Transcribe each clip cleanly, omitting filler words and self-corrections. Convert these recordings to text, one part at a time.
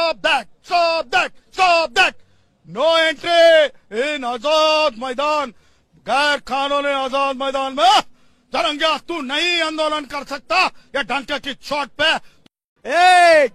Stop that! No entry in Azad Maidan, गैर कानूनी आजाद मैदान में तरंगा तू नहीं आंदोलन कर सकता या डंके की चोट पे। ए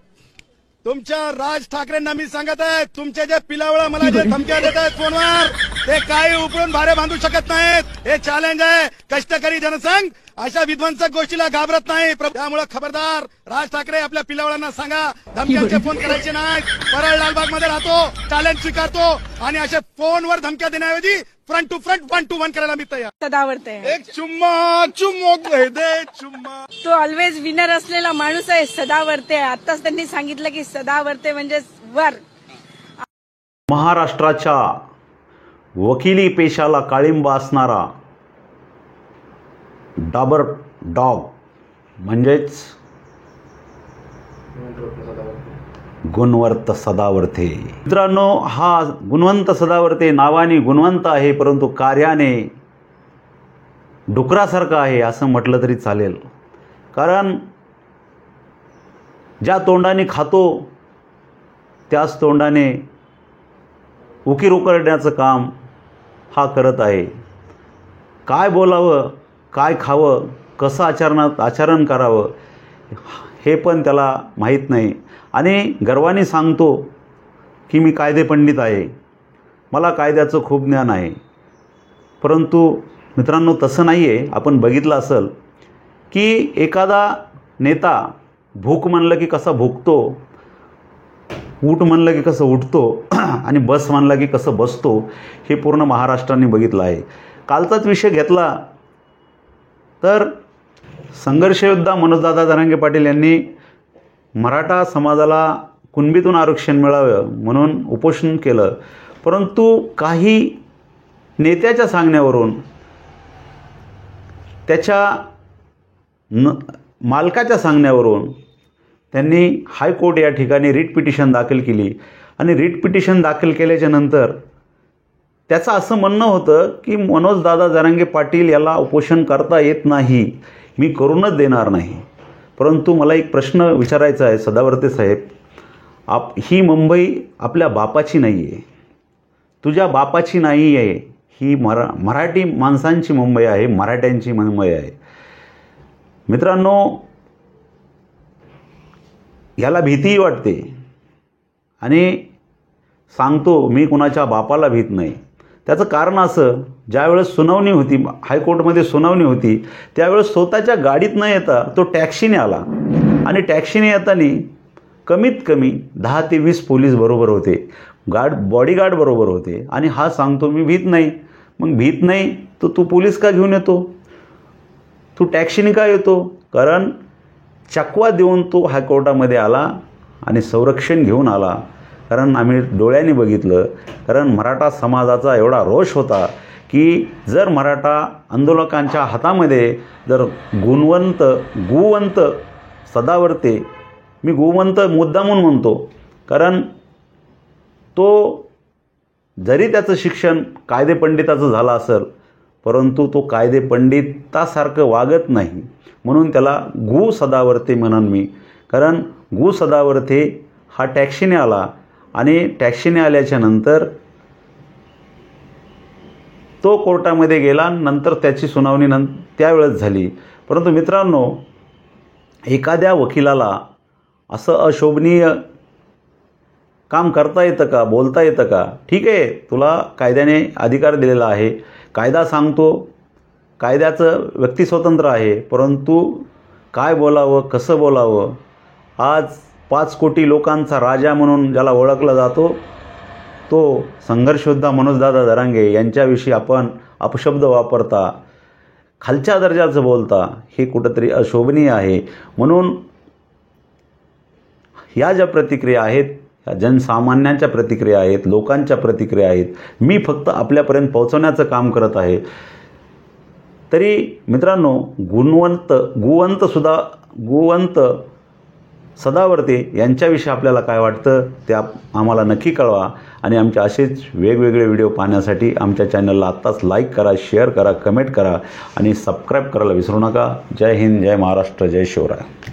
तुमच्या राज ठाकरेंना मी सांगत आहे, तुमचे जे पिलावळा मला जे धमक्या देत आहेत फोनवर, ते काही उपरून भारे बांधू शकत नाहीत। हे चॅलेंज आहे। कष्टकरी जनसंघ अशा विध्वंसक गोष्टीला घाबरत नाही। त्यामुळे खबरदार राज ठाकरे आपल्या पिलावळांना सांगा, धमक्यांचे फोन करायचे नाहीत। परळ लालबाग मध्ये राहतो, चॅलेंज स्वीकारतो आणि अशा फोनवर धमक्या देण्याऐवजी फ्रंट टू फ्रंट 1 to 1 करायला मी तयार। सदावर्ते एक चुम्मा दे चुम्मा। तो ऑलवेज विनर असलेला माणूस आहे सदावर्ते। आताच त्यांनी सांगितलं की सदावर्ते म्हणजे वर। महाराष्ट्राच्या वकिली पेशाला काळिंबा असणारा डाबर डॉग म्हणजेच गुणवंत सदावर्ते। मित्रांनो, हा गुणवंत सदावर्ते नावाने गुणवंत आहे, परंतु कार्याने डुकरासारखा आहे असं म्हटलं तरी चालेल। कारण ज्या तोंडाने खातो त्याच तोंडाने उकीर उकरण्याचं काम हा करत आहे। काय बोलावं, काय खावं, कसं आचरण करावं हे पण त्याला माहीत नाही आणि गर्वाने सांगतो की मी कायदे पंडित आहे, मला कायद्याचं खूप ज्ञान आहे। परंतु मित्रांनो, तसं नाही आहे। आपण बघितलं असेल की एखादा नेता भूक म्हणलं की कसा भुकतो, उठ म्हणलं की कसं उठतो आणि बस म्हणलं की कसं बसतो, हे पूर्ण महाराष्ट्राने बघितलं आहे। कालचाच विषय घेतला तर संघर्ष योद्धा मनोजदादा जरांगे पाटील यांनी मराठा समाजाला कुणबीतून आरक्षण मिळावं म्हणून उपोषण केलं, परंतु काही नेत्याच्या सांगण्यावरून, त्याच्या मालकाच्या सांगण्यावरून त्यांनी हायकोर्ट या ठिकाणी रिट पिटिशन दाखल केली आणि रिट पिटिशन दाखल केल्याच्या नंतर त्याचं असं म्हणणं होतं की मनोजदादा जरांगे पाटील याला उपोषण करता येत नाही, मी करूनच देणार नाही। परंतु मला एक प्रश्न विचारायचा आहे सदावर्ते साहेब, ही मुंबई आपल्या बापाची नाही आहे, तुझ्या बापाची नाही आहे, ही मराठी माणसांची मुंबई आहे, मराठ्यांची मुंबई आहे। मित्रांनो, याला भीतीही वाटते आणि सांगतो मी कुणाच्या बापाला भीत नाही। त्याचं कारण असं, ज्यावेळेस सुनावणी होती, हायकोर्टमध्ये सुनावणी होती, त्यावेळेस स्वतःच्या गाडीत न येता तो टॅक्सीने आला आणि टॅक्सीने येताना कमीत कमी 10 ते 20 पोलीस बरोबर होते, बॉडीगार्ड बरोबर होते आणि हा सांगतो मी भीत नाही। मग भीत नाही तर तू पोलीस का घेऊन येतो, तू टॅक्सीने का येतो? कारण चकवा देऊन तो हायकोर्टामध्ये आला आणि संरक्षण घेऊन आला। कारण आम्ही डोळ्यांनी बघितलं, कारण मराठा समाजाचा एवढा रोष होता की जर मराठा आंदोलकांच्या हातामध्ये जर गुणवंत सदावर्ते, मी गुणवंत मुद्दामून म्हणतो, कारण तो जरी त्याचं शिक्षण कायदे पंडिताचं झालं असेल, परंतु तो कायदे पंडितासारखं वागत नाही, म्हणून त्याला सदावर्ते म्हणून मी। कारण सदावर्ते हा टॅक्सीने आला आणि टॅक्सीने आल्याच्या नंतर तो कोर्टामध्ये गेला, नंतर त्याची सुनावणी त्यावेळेस झाली। परंतु मित्रांनो, एखाद्या वकिलाला असं अशोभनीय काम करता येतं का, बोलता येतं का? ठीक आहे, तुला कायद्याने अधिकार दिलेला आहे, कायदा सांगतो, कायद्याचं व्यक्तिस्वातंत्र्य आहे, परंतु काय बोलावं, कसं बोलावं? आज 5 कोटी लोकांचा राजा म्हणून ज्याला ओळखला जातो, तो संघर्ष योद्धा मनोजदादा जरांगे यांच्याविषयी आपण अपशब्द वापरता, खालच्या दर्जाचं बोलता, हे कुठंतरी अशोभनीय आहे। म्हणून ह्या ज्या प्रतिक्रिया आहेत, ह्या जनसामान्यांच्या प्रतिक्रिया आहेत, लोकांच्या प्रतिक्रिया आहेत, मी फक्त आपल्यापर्यंत पोहोचवण्याचं काम करत आहे। तरी मित्रांनो, गुणवंत सदावर्ते यांच्याविषयी आपल्याला काय वाटतं ते आम्हाला नक्की कळवा आणि आमचे असेच वेगवेगळे व्हिडिओ पाहण्यासाठी आमच्या चॅनलला आत्ताच लाईक करा, शेअर करा, कमेंट करा आणि सबस्क्राईब करायला विसरू नका। जय हिंद, जय महाराष्ट्र, जय शिवराय।